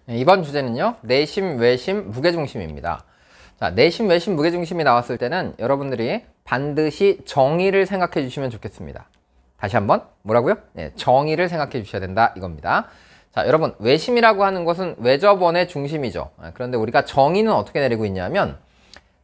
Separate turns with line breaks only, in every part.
이번 주제는요, 내심, 외심, 무게중심입니다. 자, 내심, 외심, 무게중심이 나왔을 때는 여러분들이 반드시 정의를 생각해 주시면 좋겠습니다. 다시 한번 뭐라고요? 네, 정의를 생각해 주셔야 된다 이겁니다. 자, 여러분, 외심이라고 하는 것은 외접원의 중심이죠. 그런데 우리가 정의는 어떻게 내리고 있냐면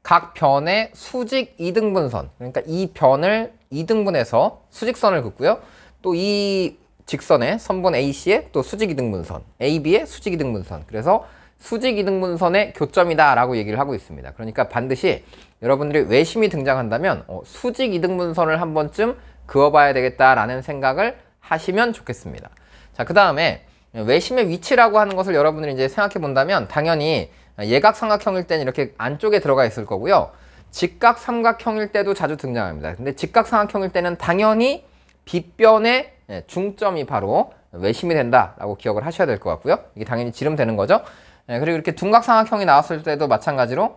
각 변의 수직 이등분선, 그러니까 이 변을 이등분해서 수직선을 긋고요. 또 이 직선의 선분 AC의 또 수직 이등분선, AB의 수직 이등분선, 그래서 수직 이등분선의 교점이다 라고 얘기를 하고 있습니다. 그러니까 반드시 여러분들이 외심이 등장한다면 수직 이등분선을 한 번쯤 그어봐야 되겠다라는 생각을 하시면 좋겠습니다. 자, 그 다음에 외심의 위치라고 하는 것을 여러분들이 이제 생각해 본다면 당연히 예각삼각형일 때는 이렇게 안쪽에 들어가 있을 거고요. 직각삼각형일 때도 자주 등장합니다. 근데 직각삼각형일 때는 당연히 빗변의 중점이 바로 외심이 된다라고 기억을 하셔야 될 것 같고요. 이게 당연히 지름되는 거죠. 그리고 이렇게 둔각삼각형이 나왔을 때도 마찬가지로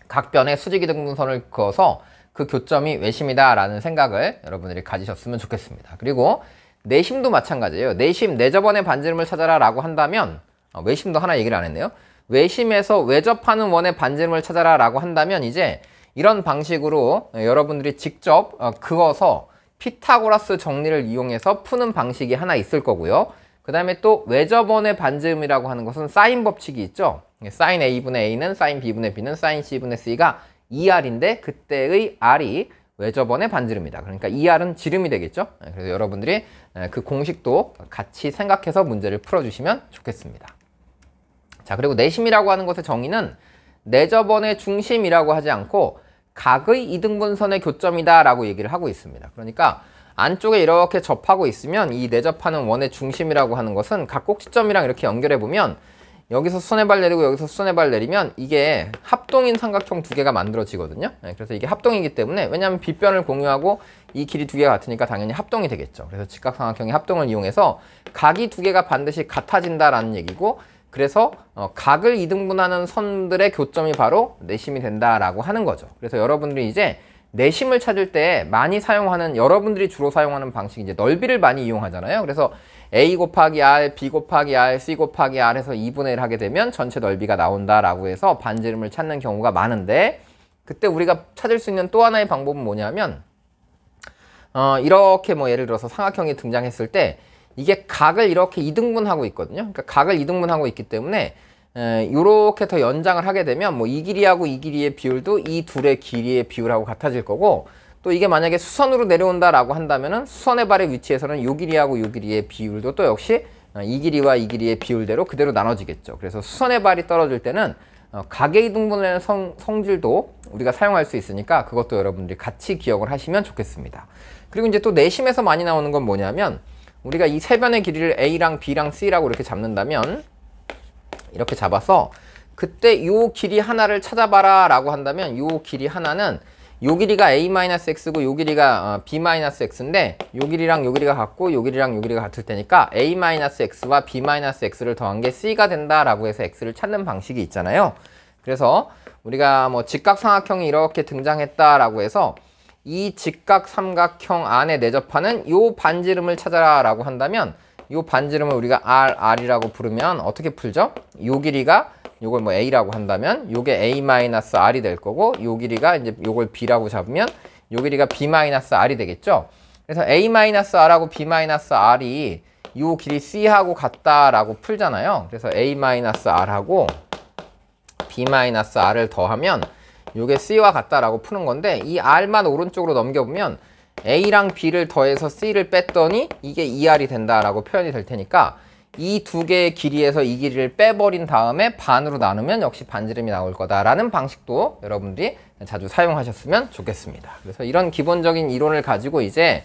각 변의 수직이등분선을 그어서 그 교점이 외심이다라는 생각을 여러분들이 가지셨으면 좋겠습니다. 그리고 내심도 마찬가지예요. 내심, 내접원의 반지름을 찾아라 라고 한다면 외심도 하나 얘기를 안 했네요. 외심에서 외접하는 원의 반지름을 찾아라 라고 한다면 이제 이런 방식으로 여러분들이 직접 그어서 피타고라스 정리를 이용해서 푸는 방식이 하나 있을 거고요. 그 다음에 또 외접원의 반지름이라고 하는 것은 사인 법칙이 있죠. 사인 A분의 A는 사인 B분의 B는 사인 C분의 C가 2R인데 그때의 R이 외접원의 반지름이다. 그러니까 2R은 지름이 되겠죠. 그래서 여러분들이 그 공식도 같이 생각해서 문제를 풀어주시면 좋겠습니다. 자, 그리고 내심이라고 하는 것의 정의는 내접원의 중심이라고 하지 않고 각의 이등분선의 교점이다 라고 얘기를 하고 있습니다. 그러니까 안쪽에 이렇게 접하고 있으면 이 내접하는 원의 중심이라고 하는 것은 각 꼭지점이랑 이렇게 연결해 보면 여기서 수선의 발 내리고 여기서 수선의 발 내리면 이게 합동인 삼각형 두 개가 만들어지거든요. 그래서 이게 합동이기 때문에, 왜냐하면 빗변을 공유하고 이 길이 두 개가 같으니까 당연히 합동이 되겠죠. 그래서 직각삼각형의 합동을 이용해서 각이 두 개가 반드시 같아진다라는 얘기고, 그래서 각을 이등분하는 선들의 교점이 바로 내심이 된다라고 하는 거죠. 그래서 여러분들이 이제 내심을 찾을 때 많이 사용하는, 여러분들이 주로 사용하는 방식이 이제 넓이를 많이 이용하잖아요. 그래서 A 곱하기 R, B 곱하기 R, C 곱하기 R 해서 2분의 1 하게 되면 전체 넓이가 나온다라고 해서 반지름을 찾는 경우가 많은데, 그때 우리가 찾을 수 있는 또 하나의 방법은 뭐냐면 이렇게 뭐 예를 들어서 삼각형이 등장했을 때 이게 각을 이렇게 이등분하고 있거든요. 그러니까 각을 이등분하고 있기 때문에 이렇게 더 연장을 하게 되면 뭐 이 길이하고 이 길이의 비율도 이 둘의 길이의 비율하고 같아질 거고, 또 이게 만약에 수선으로 내려온다라고 한다면은 수선의 발의 위치에서는 요 길이하고 요 길이의 비율도 또 역시 이 길이와 이 길이의 비율대로 그대로 나눠지겠죠. 그래서 수선의 발이 떨어질 때는 각의 이등분의 성질도 우리가 사용할 수 있으니까 그것도 여러분들이 같이 기억을 하시면 좋겠습니다. 그리고 이제 또 내심에서 많이 나오는 건 뭐냐면, 우리가 이 세 변의 길이를 A랑 B랑 C라고 이렇게 잡는다면, 이렇게 잡아서 그때 요 길이 하나를 찾아봐라 라고 한다면 요 길이 하나는 요 길이가 A-X고 요 길이가 B-X인데 요 길이랑 요 길이가 같고 요 길이랑 요 길이가 같을 테니까 A-X와 B-X를 더한 게 C가 된다라고 해서 X를 찾는 방식이 있잖아요. 그래서 우리가 뭐 직각삼각형이 이렇게 등장했다라고 해서 이 직각삼각형 안에 내접하는 요 반지름을 찾아라 라고 한다면 요 반지름을 우리가 R이라고 부르면 어떻게 풀죠? 요 길이가 요걸 뭐 A라고 한다면 요게 A-R이 될 거고, 요 길이가 이제 요걸 B라고 잡으면 요 길이가 B-R이 되겠죠? 그래서 A-R하고 B-R이 요 길이 C하고 같다라고 풀잖아요. 그래서 A-R하고 B-R을 더하면 요게 C와 같다라고 푸는 건데, 이 R만 오른쪽으로 넘겨보면 A랑 B를 더해서 C를 뺐더니 이게 2R이 된다라고 표현이 될 테니까 이 두 개의 길이에서 이 길이를 빼버린 다음에 반으로 나누면 역시 반지름이 나올 거다라는 방식도 여러분들이 자주 사용하셨으면 좋겠습니다. 그래서 이런 기본적인 이론을 가지고 이제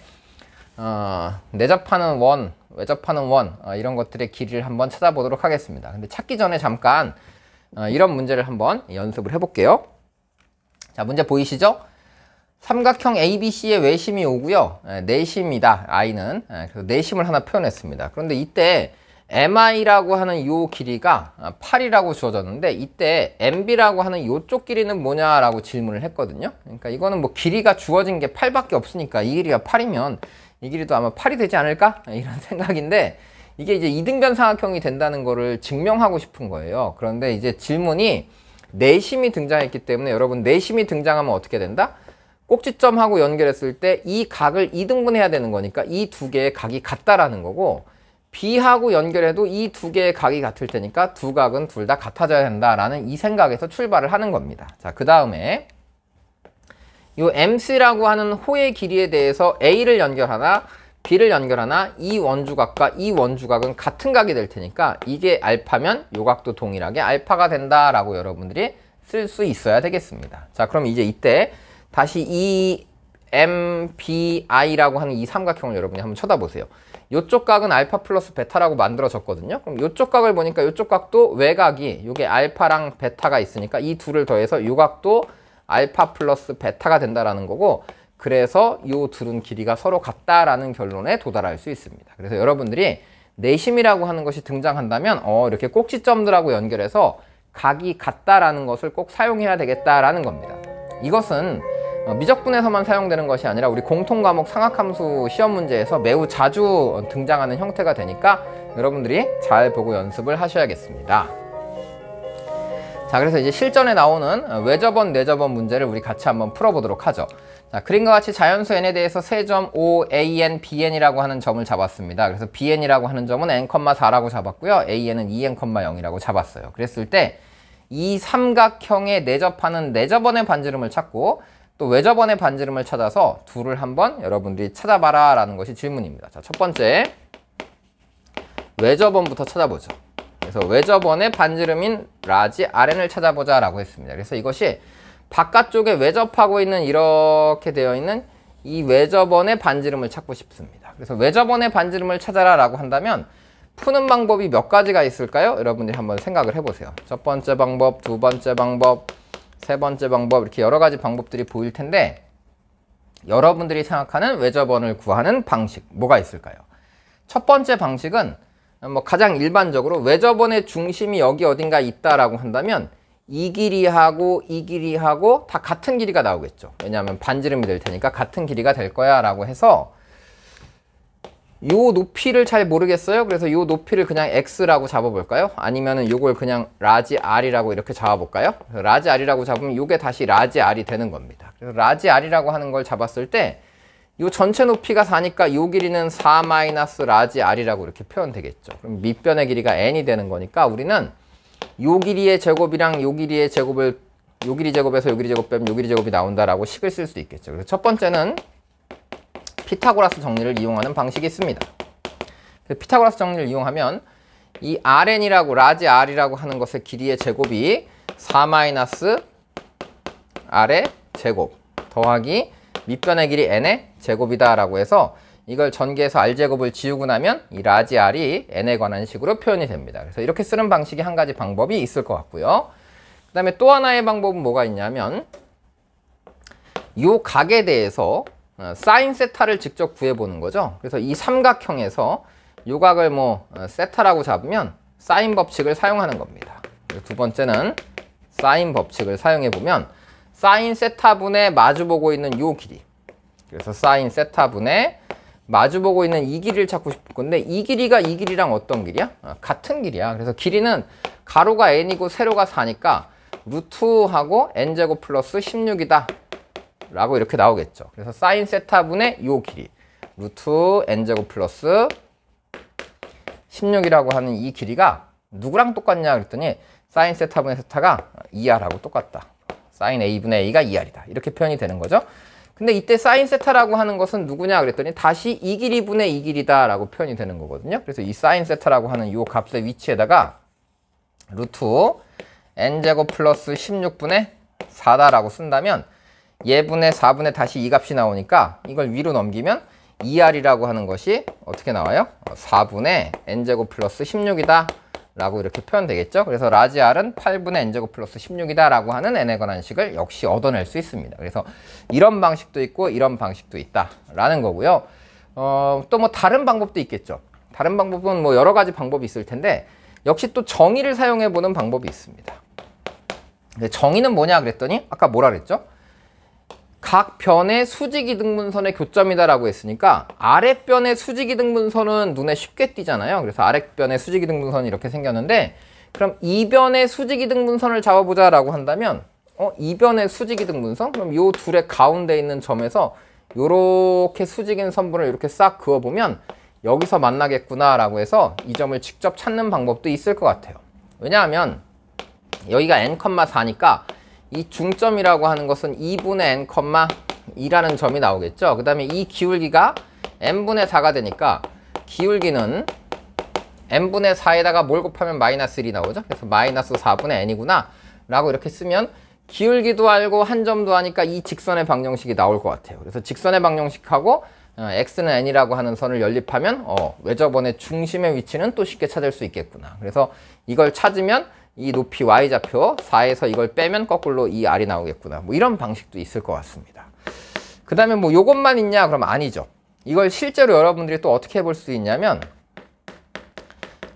내접하는 원, 외접하는 원, 이런 것들의 길이를 한번 찾아보도록 하겠습니다. 근데 찾기 전에 잠깐 이런 문제를 한번 연습을 해볼게요. 자, 문제 보이시죠? 삼각형 ABC의 외심이 오고요. 내심이다, I는. 그래서 내심을 하나 표현했습니다. 그런데 이때 MI라고 하는 요 길이가 8이라고 주어졌는데, 이때 MB라고 하는 요쪽 길이는 뭐냐라고 질문을 했거든요. 그러니까 이거는 뭐 길이가 주어진 게 8밖에 없으니까 이 길이가 8이면 이 길이도 아마 8이 되지 않을까? 이런 생각인데, 이게 이제 이등변 삼각형이 된다는 거를 증명하고 싶은 거예요. 그런데 이제 질문이 내심이 등장했기 때문에 여러분 내심이 등장하면 어떻게 된다? 꼭지점하고 연결했을 때 이 각을 2등분해야 되는 거니까 이 두 개의 각이 같다라는 거고, B하고 연결해도 이 두 개의 각이 같을 테니까 두 각은 둘 다 같아져야 된다라는 이 생각에서 출발을 하는 겁니다. 자, 그 다음에 요 MC라고 하는 호의 길이에 대해서 A를 연결하나 B를 연결하나 이 원주각과 이 원주각은 같은 각이 될 테니까 이게 알파면 요 각도 동일하게 알파가 된다라고 여러분들이 쓸 수 있어야 되겠습니다. 자, 그럼 이제 이때 다시 이 MBI라고 하는 이 삼각형을 여러분이 한번 쳐다보세요. 요쪽 각은 알파 플러스 베타라고 만들어졌거든요. 그럼 요쪽 각을 보니까 요쪽 각도 외각이 요게 알파랑 베타가 있으니까 이 둘을 더해서 요 각도 알파 플러스 베타가 된다라는 거고, 그래서 요 둘은 길이가 서로 같다라는 결론에 도달할 수 있습니다. 그래서 여러분들이 내심이라고 하는 것이 등장한다면 이렇게 꼭지점들하고 연결해서 각이 같다라는 것을 꼭 사용해야 되겠다라는 겁니다. 이것은 미적분에서만 사용되는 것이 아니라 우리 공통과목 상학함수 시험 문제에서 매우 자주 등장하는 형태가 되니까 여러분들이 잘 보고 연습을 하셔야겠습니다. 자, 그래서 이제 실전에 나오는 외접원, 내접원 문제를 우리 같이 한번 풀어보도록 하죠. 자, 그림과 같이 자연수 n에 대해서 세 점 O, AN, BN이라고 하는 점을 잡았습니다. 그래서 BN이라고 하는 점은 n,4라고 잡았고요. AN은 2n,0이라고 잡았어요. 그랬을 때 이 삼각형에 내접하는 내접원의 반지름을 찾고 또 외접원의 반지름을 찾아서 둘을 한번 여러분들이 찾아봐라 라는 것이 질문입니다. 자, 첫 번째 외접원부터 찾아보죠. 그래서 외접원의 반지름인 라지 RN을 찾아보자 라고 했습니다. 그래서 이것이 바깥쪽에 외접하고 있는 이렇게 되어 있는 이 외접원의 반지름을 찾고 싶습니다. 그래서 외접원의 반지름을 찾아라 라고 한다면 푸는 방법이 몇 가지가 있을까요? 여러분들이 한번 생각을 해보세요. 첫 번째 방법, 두 번째 방법, 세 번째 방법, 이렇게 여러 가지 방법들이 보일 텐데 여러분들이 생각하는 외접원을 구하는 방식 뭐가 있을까요? 첫 번째 방식은 가장 일반적으로 외접원의 중심이 여기 어딘가 있다라고 한다면 이 길이하고 이 길이하고 다 같은 길이가 나오겠죠. 왜냐하면 반지름이 될 테니까 같은 길이가 될 거야 라고 해서 요 높이를 잘 모르겠어요. 그래서 요 높이를 그냥 x라고 잡아볼까요? 아니면은 요걸 그냥 라지 r이라고 이렇게 잡아볼까요? 라지 r이라고 잡으면 요게 다시 라지 r이 되는 겁니다. 그래서 라지 r이라고 하는 걸 잡았을 때 요 전체 높이가 4니까 요 길이는 4 마이너스 라지 r이라고 이렇게 표현되겠죠. 그럼 밑변의 길이가 n이 되는 거니까 우리는 요 길이의 제곱이랑 요 길이의 제곱을 요 길이 제곱에서 요 길이 제곱 빼면 요 길이 제곱이 나온다라고 식을 쓸 수 있겠죠. 그래서 첫 번째는 피타고라스 정리를 이용하는 방식이 있습니다. 피타고라스 정리를 이용하면 이 RN이라고 라지 R이라고 하는 것의 길이의 제곱이 4 마이너스 R의 제곱 더하기 밑변의 길이 N의 제곱이다 라고 해서 이걸 전개해서 R제곱을 지우고 나면 이 라지 R이 N에 관한 식으로 표현이 됩니다. 그래서 이렇게 쓰는 방식이 한 가지 방법이 있을 것 같고요. 그 다음에 또 하나의 방법은 뭐가 있냐면 이 각에 대해서 사인 세타를 직접 구해보는 거죠. 그래서 이 삼각형에서 요 각을 세타라고 잡으면 사인 법칙을 사용하는 겁니다. 두 번째는 사인 법칙을 사용해보면 사인 세타분의 마주보고 있는 요 길이, 그래서 사인 세타분의 마주보고 있는 이 길이를 찾고 싶을 건데 이 길이가 이 길이랑 어떤 길이야? 같은 길이야. 그래서 길이는 가로가 n이고 세로가 4니까 루트하고 n제곱 플러스 16이다 라고 이렇게 나오겠죠. 그래서 사인 세타분의 요 길이 루트 n제곱 플러스 16이라고 하는 이 길이가 누구랑 똑같냐 그랬더니 사인 세타분의 세타가 2r하고 똑같다. 사인 a분의 a가 2r이다. 이렇게 표현이 되는 거죠. 근데 이때 사인 세타라고 하는 것은 누구냐 그랬더니 다시 이 길이분의 이 길이다 라고 표현이 되는 거거든요. 그래서 이 사인 세타라고 하는 요 값의 위치에다가 루트 n제곱 플러스 16분의 4다 라고 쓴다면 얘분의 4분의 다시 이 값이 나오니까 이걸 위로 넘기면 2r이라고 하는 것이 어떻게 나와요? 4분의 n제곱 플러스 16이다 라고 이렇게 표현되겠죠. 그래서 라지 r은 8분의 n제곱 플러스 16이다 라고 하는 n에 관한 식을 역시 얻어낼 수 있습니다. 그래서 이런 방식도 있고 이런 방식도 있다 라는 거고요. 또 다른 방법도 있겠죠. 다른 방법은 여러 가지 방법이 있을 텐데 역시 또 정의를 사용해 보는 방법이 있습니다. 정의는 뭐냐 그랬더니 아까 뭐라 그랬죠? 각 변의 수직이등분선의 교점이다라고 했으니까 아랫변의 수직이등분선은 눈에 쉽게 띄잖아요. 그래서 아랫변의 수직이등분선이 이렇게 생겼는데, 그럼 이변의 수직이등분선을 잡아보자라고 한다면 이변의 수직이등분선? 그럼 요 둘의 가운데 있는 점에서 요렇게 수직인 선분을 이렇게 싹 그어보면 여기서 만나겠구나라고 해서 이 점을 직접 찾는 방법도 있을 것 같아요. 왜냐하면 여기가 n,4니까 이 중점이라고 하는 것은 2분의 n,2라는 점이 나오겠죠. 그 다음에 이 기울기가 n분의 4가 되니까 기울기는 n분의 4에다가 뭘 곱하면 마이너스 1이 나오죠. 그래서 마이너스 4분의 n이구나 라고 이렇게 쓰면 기울기도 알고 한 점도 하니까 이 직선의 방정식이 나올 것 같아요. 그래서 직선의 방정식하고 x는 n이라고 하는 선을 연립하면 외접원의 중심의 위치는 또 쉽게 찾을 수 있겠구나. 그래서 이걸 찾으면 이 높이 y좌표 4에서 이걸 빼면 거꾸로 이 r이 나오겠구나. 뭐 이런 방식도 있을 것 같습니다. 그 다음에 뭐 요것만 있냐? 그럼 아니죠. 이걸 실제로 여러분들이 또 어떻게 해볼 수 있냐면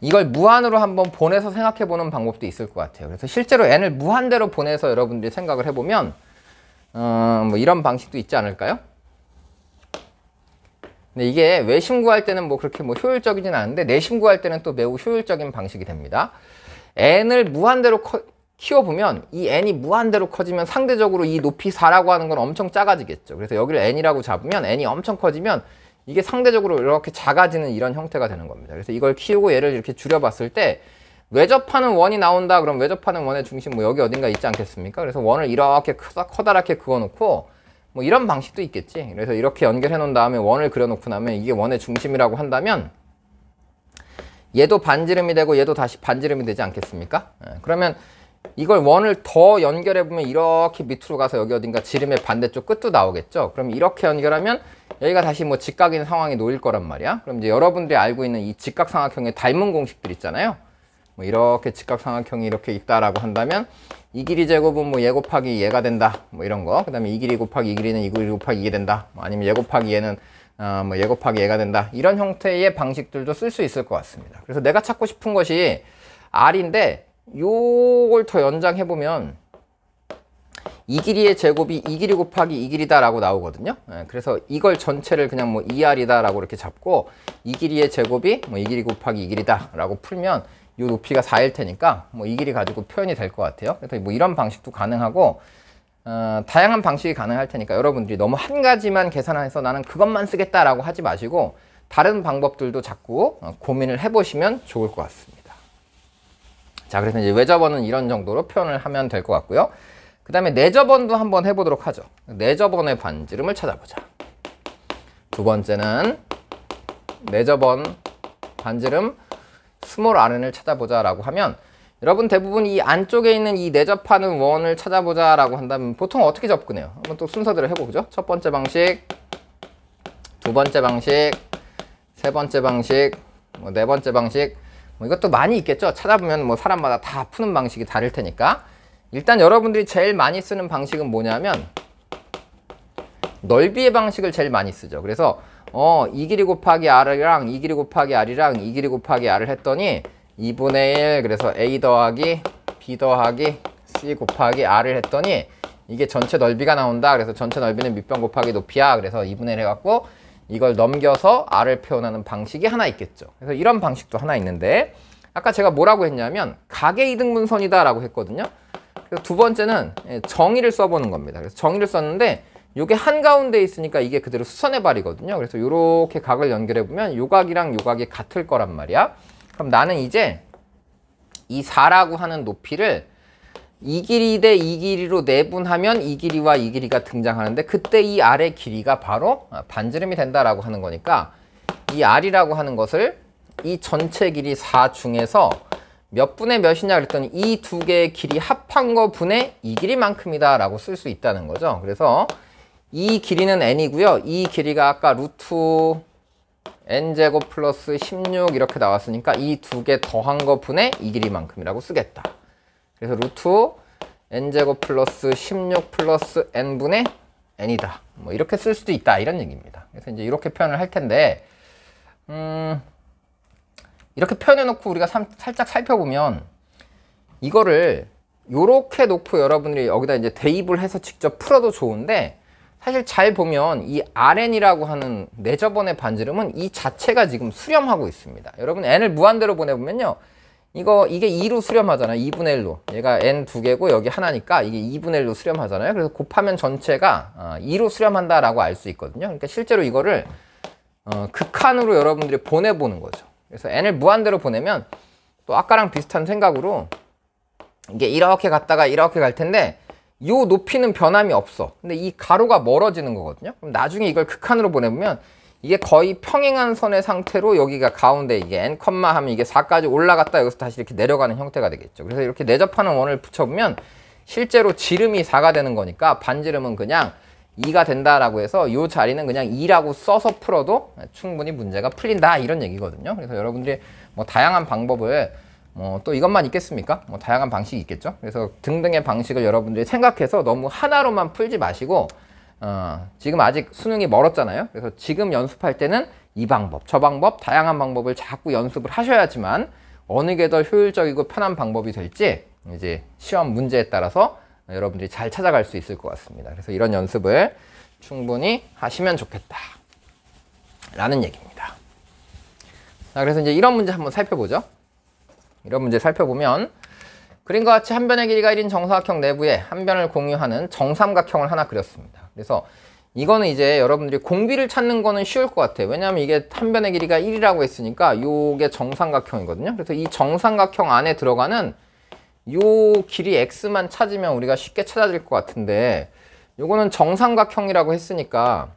이걸 무한으로 한번 보내서 생각해 보는 방법도 있을 것 같아요. 그래서 실제로 n을 무한대로 보내서 여러분들이 생각을 해보면 뭐 이런 방식도 있지 않을까요? 근데 이게 외심 구할 때는 뭐 그렇게 뭐 효율적이진 않은데 내심 구할 때는 또 매우 효율적인 방식이 됩니다. n을 무한대로 키워보면 이 n이 무한대로 커지면 상대적으로 이 높이 4라고 하는 건 엄청 작아지겠죠. 그래서 여기를 n이라고 잡으면 n이 엄청 커지면 이게 상대적으로 이렇게 작아지는 이런 형태가 되는 겁니다. 그래서 이걸 키우고 얘를 이렇게 줄여봤을 때 외접하는 원이 나온다. 그럼 외접하는 원의 중심 뭐 여기 어딘가 있지 않겠습니까? 그래서 원을 이렇게 커다랗게 그어놓고 뭐 이런 방식도 있겠지. 그래서 이렇게 연결해 놓은 다음에 원을 그려놓고 나면 이게 원의 중심이라고 한다면 얘도 반지름이 되고 얘도 다시 반지름이 되지 않겠습니까? 그러면 이걸 원을 더 연결해보면 이렇게 밑으로 가서 여기 어딘가 지름의 반대쪽 끝도 나오겠죠. 그럼 이렇게 연결하면 여기가 다시 뭐 직각인 상황이 놓일 거란 말이야. 그럼 이제 여러분들이 알고 있는 이 직각삼각형의 닮은 공식들 있잖아요. 뭐 이렇게 직각삼각형이 이렇게 있다라고 한다면 이 길이 제곱은 뭐 얘 곱하기 얘가 된다. 뭐 이런 거. 그 다음에 이 길이 곱하기 이 길이는 이 길이 곱하기 이게 된다. 뭐 아니면 얘 곱하기 얘는 뭐 얘 곱하기 얘가 된다. 이런 형태의 방식들도 쓸 수 있을 것 같습니다. 그래서 내가 찾고 싶은 것이 R인데 요걸 더 연장해보면 이 길이의 제곱이 이 길이 곱하기 이 길이다 라고 나오거든요. 그래서 이걸 전체를 그냥 뭐 2R이다 라고 이렇게 잡고 이 길이의 제곱이 뭐 이 길이 곱하기 이 길이다 라고 풀면 이 높이가 4일 테니까 뭐 이 길이 가지고 표현이 될 것 같아요. 그래서 뭐 이런 방식도 가능하고 다양한 방식이 가능할 테니까 여러분들이 너무 한 가지만 계산해서 나는 그것만 쓰겠다 라고 하지 마시고 다른 방법들도 자꾸 고민을 해보시면 좋을 것 같습니다. 자, 그래서 이제 외접원은 이런 정도로 표현을 하면 될 것 같고요. 그 다음에 내접원도 한번 해보도록 하죠. 내접원의 반지름을 찾아보자. 두 번째는 내접원 반지름 스몰 rn을 찾아보자 라고 하면 여러분 대부분 이 안쪽에 있는 이 내접하는 원을 찾아보자 라고 한다면 보통 어떻게 접근해요? 한번 또 순서대로 해보죠. 첫 번째 방식, 두 번째 방식, 세 번째 방식, 뭐 네 번째 방식, 뭐 이것도 많이 있겠죠. 찾아보면 뭐 사람마다 다 푸는 방식이 다를 테니까 일단 여러분들이 제일 많이 쓰는 방식은 뭐냐면 넓이의 방식을 제일 많이 쓰죠. 그래서 이 길이 곱하기 r이랑 이 길이 곱하기 r이랑 이 길이 곱하기 r을 했더니 2분의 1 그래서 a 더하기 b 더하기 c 곱하기 r을 했더니 이게 전체 넓이가 나온다. 그래서 전체 넓이는 밑변 곱하기 높이야. 그래서 2분의 1 해갖고 이걸 넘겨서 r을 표현하는 방식이 하나 있겠죠. 그래서 이런 방식도 하나 있는데 아까 제가 뭐라고 했냐면 각의 이등분선이다 라고 했거든요. 그래서 두 번째는 정의를 써보는 겁니다. 그래서 정의를 썼는데 이게 한가운데 있으니까 이게 그대로 수선의 발이거든요. 그래서 이렇게 각을 연결해보면 요 각이랑 요 각이 같을 거란 말이야. 그럼 나는 이제 이 4라고 하는 높이를 이 길이 대 이 길이로 내분하면 이 길이와 이 길이가 등장하는데 그때 이 r의 길이가 바로 반지름이 된다라고 하는 거니까 이 r이라고 하는 것을 이 전체 길이 4 중에서 몇 분의 몇이냐 그랬더니 이 두 개의 길이 합한 거 분의 이 길이만큼이다 라고 쓸 수 있다는 거죠. 그래서 이 길이는 n이고요. 이 길이가 아까 루트 n제곱 플러스 16 이렇게 나왔으니까 이 두 개 더한 거 분의 이 길이만큼이라고 쓰겠다. 그래서 루트 n제곱 플러스 16 플러스 n분의 n이다. 뭐 이렇게 쓸 수도 있다. 이런 얘기입니다. 그래서 이제 이렇게 표현을 할 텐데 이렇게 표현해 놓고 우리가 살짝 살펴보면 이거를 요렇게 놓고 여러분들이 여기다 이제 대입을 해서 직접 풀어도 좋은데 사실 잘 보면 이 Rn이라고 하는 내저번의 반지름은 이 자체가 지금 수렴하고 있습니다. 여러분 n을 무한대로 보내보면요. 이게 2로 수렴하잖아요. 2분의 1로. 얘가 n 두 개고 여기 하나니까 이게 2분의 1로 수렴하잖아요. 그래서 곱하면 전체가 2로 수렴한다라고 알 수 있거든요. 그러니까 실제로 이거를 극한으로 여러분들이 보내보는 거죠. 그래서 n을 무한대로 보내면 또 아까랑 비슷한 생각으로 이게 이렇게 갔다가 이렇게 갈 텐데 요 높이는 변함이 없어. 근데 이 가로가 멀어지는 거거든요. 그럼 나중에 이걸 극한으로 보내보면 이게 거의 평행한 선의 상태로 여기가 가운데 이게 n, 하면 이게 4까지 올라갔다 여기서 다시 이렇게 내려가는 형태가 되겠죠. 그래서 이렇게 내접하는 원을 붙여보면 실제로 지름이 4가 되는 거니까 반지름은 그냥 2가 된다라고 해서 이 자리는 그냥 2라고 써서 풀어도 충분히 문제가 풀린다 이런 얘기거든요. 그래서 여러분들이 뭐 다양한 방법을 또 이것만 있겠습니까? 뭐 다양한 방식이 있겠죠. 그래서 등등의 방식을 여러분들이 생각해서 너무 하나로만 풀지 마시고 지금 아직 수능이 멀었잖아요. 그래서 지금 연습할 때는 이 방법, 저 방법, 다양한 방법을 자꾸 연습을 하셔야지만 어느 게 더 효율적이고 편한 방법이 될지 이제 시험 문제에 따라서 여러분들이 잘 찾아갈 수 있을 것 같습니다. 그래서 이런 연습을 충분히 하시면 좋겠다 라는 얘기입니다. 자, 그래서 이제 이런 문제 한번 살펴보죠. 이런 문제 살펴보면 그림과 같이 한 변의 길이가 1인 정사각형 내부에 한 변을 공유하는 정삼각형을 하나 그렸습니다. 그래서 이거는 이제 여러분들이 공비를 찾는 거는 쉬울 것 같아요. 왜냐하면 이게 한 변의 길이가 1이라고 했으니까 요게 정삼각형이거든요. 그래서 이 정삼각형 안에 들어가는 요 길이 x만 찾으면 우리가 쉽게 찾아질 것 같은데 요거는 정삼각형이라고 했으니까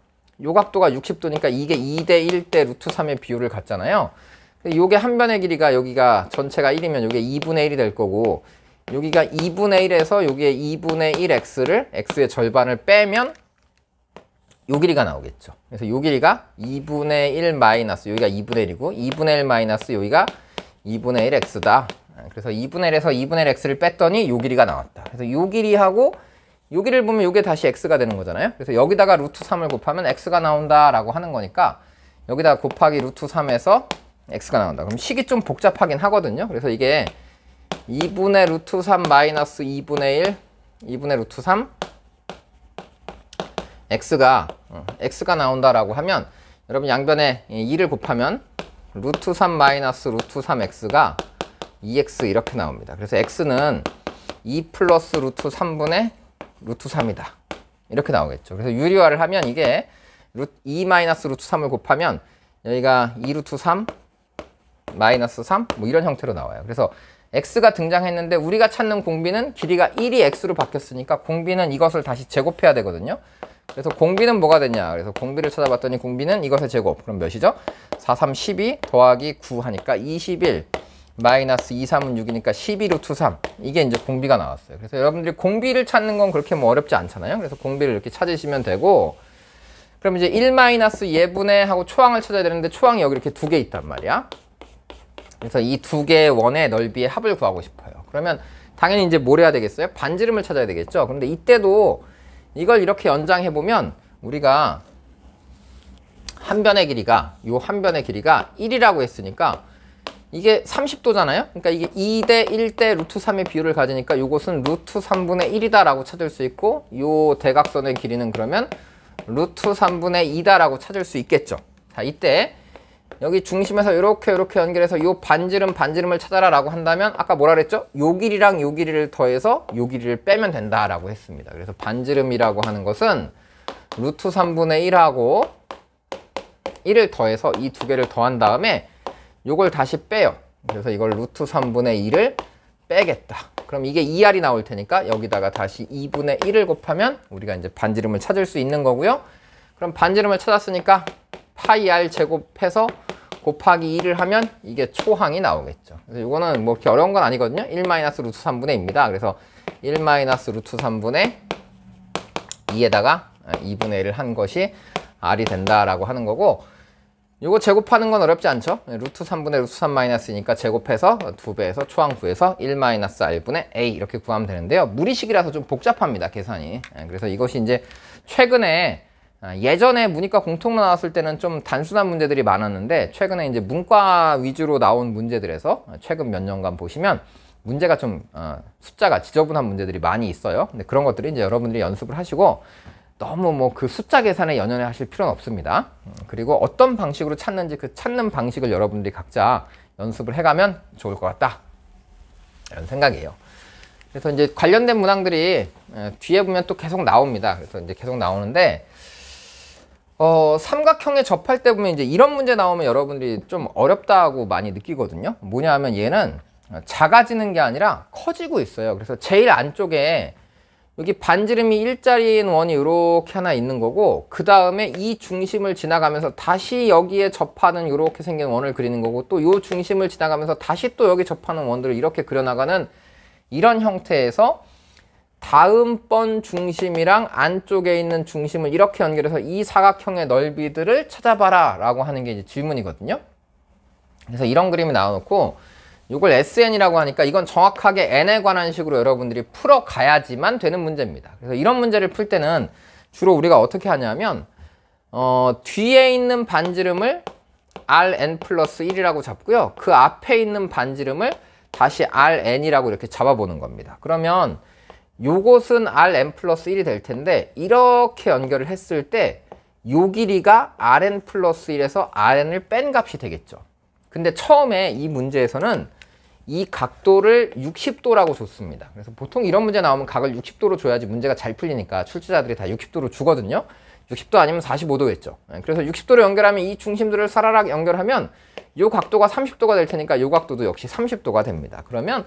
요 각도가 60도니까 이게 2대 1대 루트 3의 비율을 갖잖아요. 요게 한 변의 길이가 여기가 전체가 1이면 요게 2분의 1이 될 거고 여기가 2분의 1에서 여기에 2분의 1x를 x의 절반을 빼면 요 길이가 나오겠죠. 그래서 요 길이가 2분의 1 마이너스 여기가 2분의 1이고 2분의 1 마이너스 여기가 2분의 1x다. 그래서 2분의 1에서 2분의 1x를 뺐더니 요 길이가 나왔다. 그래서 요 길이하고 요 길이를 보면 요게 다시 x가 되는 거잖아요. 그래서 여기다가 루트 3을 곱하면 x가 나온다라고 하는 거니까 여기다가 곱하기 루트 3에서 x가 나온다. 그럼 식이 좀 복잡하긴 하거든요. 그래서 이게 2분의 루트 3 마이너스 2분의 1 2분의 루트 3 x가 나온다라고 하면 여러분 양변에 2를 곱하면 루트 3 마이너스 루트 3x가 2x 이렇게 나옵니다. 그래서 x는 2 플러스 루트 3분의 루트 3이다. 이렇게 나오겠죠. 그래서 유리화를 하면 이게 2 마이너스 루트 3을 곱하면 여기가 2 루트 3 마이너스 3 뭐 이런 형태로 나와요. 그래서 x가 등장했는데 우리가 찾는 공비는 길이가 1이 x로 바뀌었으니까 공비는 이것을 다시 제곱해야 되거든요. 그래서 공비는 뭐가 되냐? 그래서 공비를 찾아봤더니 공비는 이것의 제곱. 그럼 몇이죠? 4, 3, 12 더하기 9 하니까 21 마이너스 2, 3은 6이니까 12 루트 3. 이게 이제 공비가 나왔어요. 그래서 여러분들이 공비를 찾는 건 그렇게 뭐 어렵지 않잖아요. 그래서 공비를 이렇게 찾으시면 되고 그럼 이제 1 마이너스 예분의 하고 초항을 찾아야 되는데 초항이 여기 이렇게 두 개 있단 말이야. 그래서 이 두 개의 원의 넓이의 합을 구하고 싶어요. 그러면 당연히 이제 뭘 해야 되겠어요? 반지름을 찾아야 되겠죠. 그런데 이때도 이걸 이렇게 연장해 보면 우리가 한 변의 길이가 요 한 변의 길이가 1이라고 했으니까 이게 30도잖아요. 그러니까 이게 2대 1대 루트 3의 비율을 가지니까 요것은 루트 3분의 1이다 라고 찾을 수 있고 요 대각선의 길이는 그러면 루트 3분의 2다 라고 찾을 수 있겠죠. 자, 이때 여기 중심에서 이렇게 연결해서 요 반지름을 찾아라 라고 한다면 아까 뭐라 그랬죠? 요 길이랑 요 길이를 더해서 요 길이를 빼면 된다 라고 했습니다. 그래서 반지름이라고 하는 것은 루트 3분의 1하고 1을 더해서 이 두 개를 더한 다음에 요걸 다시 빼요. 그래서 이걸 루트 3분의 2를 빼겠다. 그럼 이게 2r이 나올 테니까 여기다가 다시 2분의 1을 곱하면 우리가 이제 반지름을 찾을 수 있는 거고요. 그럼 반지름을 찾았으니까 파이 r 제곱해서 곱하기 2를 하면 이게 초항이 나오겠죠. 그래서 이거는 뭐 이렇게 어려운 건 아니거든요. 1 마이너스 루트 3분의 2입니다. 그래서 1 마이너스 루트 3분의 2에다가 2분의 1을 한 것이 r이 된다라고 하는 거고 이거 제곱하는 건 어렵지 않죠? 루트 3분의 루트 3 마이너스니까 제곱해서 2배에서 초항 구해서 1 마이너스 r분의 a 이렇게 구하면 되는데요. 무리식이라서 좀 복잡합니다. 계산이. 그래서 이것이 이제 최근에 예전에 문이과 공통로 나왔을 때는 좀 단순한 문제들이 많았는데 최근에 이제 문과 위주로 나온 문제들에서 최근 몇 년간 보시면 문제가 좀 숫자가 지저분한 문제들이 많이 있어요. 근데 그런 것들이 이제 여러분들이 연습을 하시고 너무 뭐 그 숫자 계산에 연연해 하실 필요는 없습니다. 그리고 어떤 방식으로 찾는지 그 찾는 방식을 여러분들이 각자 연습을 해가면 좋을 것 같다, 이런 생각이에요. 그래서 이제 관련된 문항들이 뒤에 보면 또 계속 나옵니다. 그래서 이제 계속 나오는데 삼각형에 접할 때 보면 이제 이런 문제 나오면 여러분들이 좀 어렵다고 많이 느끼거든요. 뭐냐 하면 얘는 작아지는 게 아니라 커지고 있어요. 그래서 제일 안쪽에 여기 반지름이 일자리인 원이 이렇게 하나 있는 거고, 그 다음에 이 중심을 지나가면서 다시 여기에 접하는 이렇게 생긴 원을 그리는 거고, 또 이 중심을 지나가면서 다시 또 여기 접하는 원들을 이렇게 그려나가는 이런 형태에서 다음번 중심이랑 안쪽에 있는 중심을 이렇게 연결해서 이 사각형의 넓이들을 찾아봐라 라고 하는 게 이제 질문이거든요. 그래서 이런 그림이 나와놓고 이걸 SN이라고 하니까 이건 정확하게 N에 관한 식으로 여러분들이 풀어가야지만 되는 문제입니다. 그래서 이런 문제를 풀 때는 주로 우리가 어떻게 하냐면 뒤에 있는 반지름을 Rn 플러스 1이라고 잡고요. 그 앞에 있는 반지름을 다시 Rn이라고 이렇게 잡아보는 겁니다. 그러면 요것은 Rn 플러스 1이 될 텐데, 이렇게 연결을 했을 때 요 길이가 Rn 플러스 1에서 Rn을 뺀 값이 되겠죠. 근데 처음에 이 문제에서는 이 각도를 60도라고 줬습니다. 그래서 보통 이런 문제 나오면 각을 60도로 줘야지 문제가 잘 풀리니까 출제자들이 다 60도로 주거든요. 60도 아니면 45도겠죠. 그래서 60도로 연결하면 이 중심들을 사라락 연결하면 이 각도가 30도가 될 테니까 이 각도도 역시 30도가 됩니다. 그러면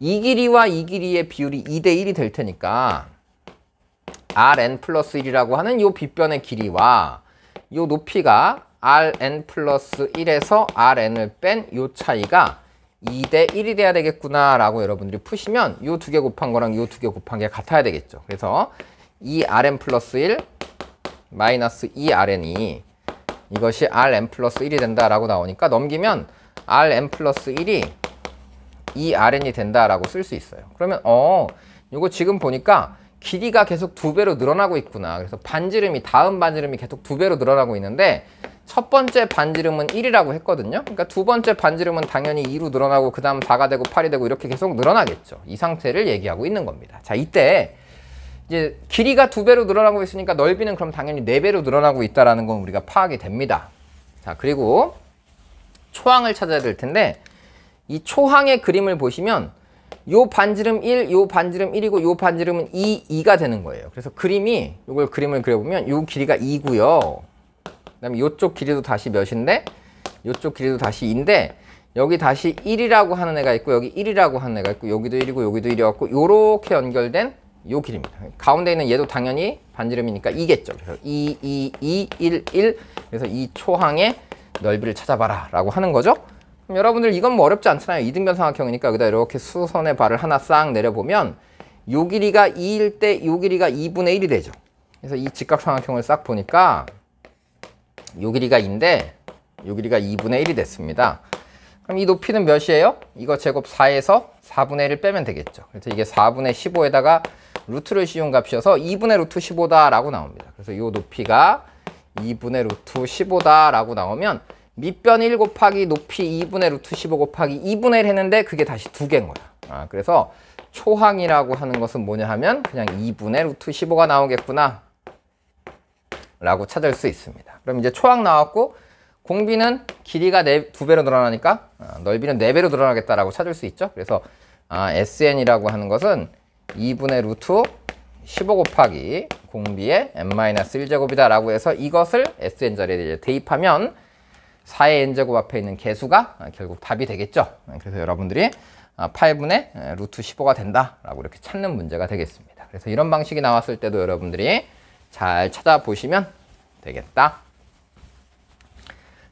이 길이와 이 길이의 비율이 2대 1이 될 테니까 Rn 플러스 1이라고 하는 이 빗변의 길이와 이 높이가 Rn 플러스 1에서 Rn을 뺀 이 차이가 2대 1이 돼야 되겠구나 라고 여러분들이 푸시면 이 두 개 곱한 거랑 이 두 개 곱한 게 같아야 되겠죠. 그래서 2Rn 플러스 1 마이너스 2Rn이 이것이 Rn 플러스 1이 된다 라고 나오니까 넘기면 Rn 플러스 1이 2Rn이 된다 라고 쓸 수 있어요. 그러면 이거 지금 보니까 길이가 계속 2배로 늘어나고 있구나. 그래서 반지름이, 다음 반지름이 계속 2배로 늘어나고 있는데 첫 번째 반지름은 1이라고 했거든요. 그러니까 두 번째 반지름은 당연히 2로 늘어나고 그 다음 4가 되고 8이 되고 이렇게 계속 늘어나겠죠. 이 상태를 얘기하고 있는 겁니다. 자, 이때 이제 길이가 2배로 늘어나고 있으니까 넓이는 그럼 당연히 4배로 늘어나고 있다는 건 우리가 파악이 됩니다. 자, 그리고 초항을 찾아야 될 텐데 이 초항의 그림을 보시면 요 반지름 1, 요 반지름 1이고 요 반지름은 2가 되는 거예요. 그래서 이걸 그림을 그려보면 요 길이가 2고요. 그 다음에 요쪽 길이도 다시 몇인데 요쪽 길이도 다시 2인데 여기 다시 1이라고 하는 애가 있고 여기 1이라고 하는 애가 있고 여기도 1이고 여기도 1이었고 요렇게 연결된 요 길입니다. 가운데 있는 얘도 당연히 반지름이니까 2겠죠. 그래서 2, 1, 1. 그래서 이 초항의 넓이를 찾아봐라 라고 하는 거죠. 그럼 여러분들 이건 뭐 어렵지 않잖아요. 이등변 삼각형이니까 여기다 이렇게 수선의 발을 하나 싹 내려보면 요 길이가 2일 때 요 길이가 2분의 1이 되죠. 그래서 이 직각삼각형을 싹 보니까 요 길이가 2인데 요 길이가 2분의 1이 됐습니다. 그럼 이 높이는 몇이에요? 이거 제곱 4에서 4분의 1을 빼면 되겠죠. 그래서 이게 4분의 15에다가 루트를 씌운 값이어서 2분의 루트 15다 라고 나옵니다. 그래서 이 높이가 2분의 루트 15다 라고 나오면 밑변 1 곱하기 높이 2분의 루트 15 곱하기 2분의 1 했는데 그게 다시 2개인 거야. 그래서 초항이라고 하는 것은 뭐냐 하면 그냥 2분의 루트 15가 나오겠구나 라고 찾을 수 있습니다. 그럼 이제 초항 나왔고 공비는 길이가 2배로 늘어나니까 넓이는 4배로 늘어나겠다라고 찾을 수 있죠. 그래서 SN이라고 하는 것은 2분의 루트 15 곱하기 공비의 n-1제곱이다 라고 해서 이것을 SN 자리에 이제 대입하면 4의 n제곱 앞에 있는 개수가 결국 답이 되겠죠. 그래서 여러분들이 8분의 루트 15가 된다 라고 이렇게 찾는 문제가 되겠습니다. 그래서 이런 방식이 나왔을 때도 여러분들이 잘 찾아보시면 되겠다.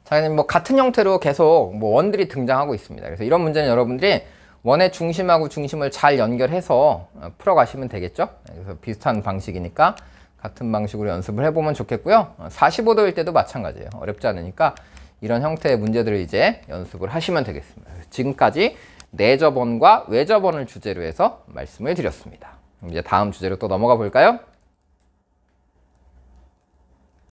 자, 뭐 같은 형태로 계속 뭐 원들이 등장하고 있습니다. 그래서 이런 문제는 여러분들이 원의 중심하고 중심을 잘 연결해서 풀어가시면 되겠죠. 그래서 비슷한 방식이니까 같은 방식으로 연습을 해보면 좋겠고요. 45도일 때도 마찬가지예요. 어렵지 않으니까 이런 형태의 문제들을 이제 연습을 하시면 되겠습니다. 지금까지 내접원과 외접원을 주제로 해서 말씀을 드렸습니다. 이제 다음 주제로 또 넘어가 볼까요?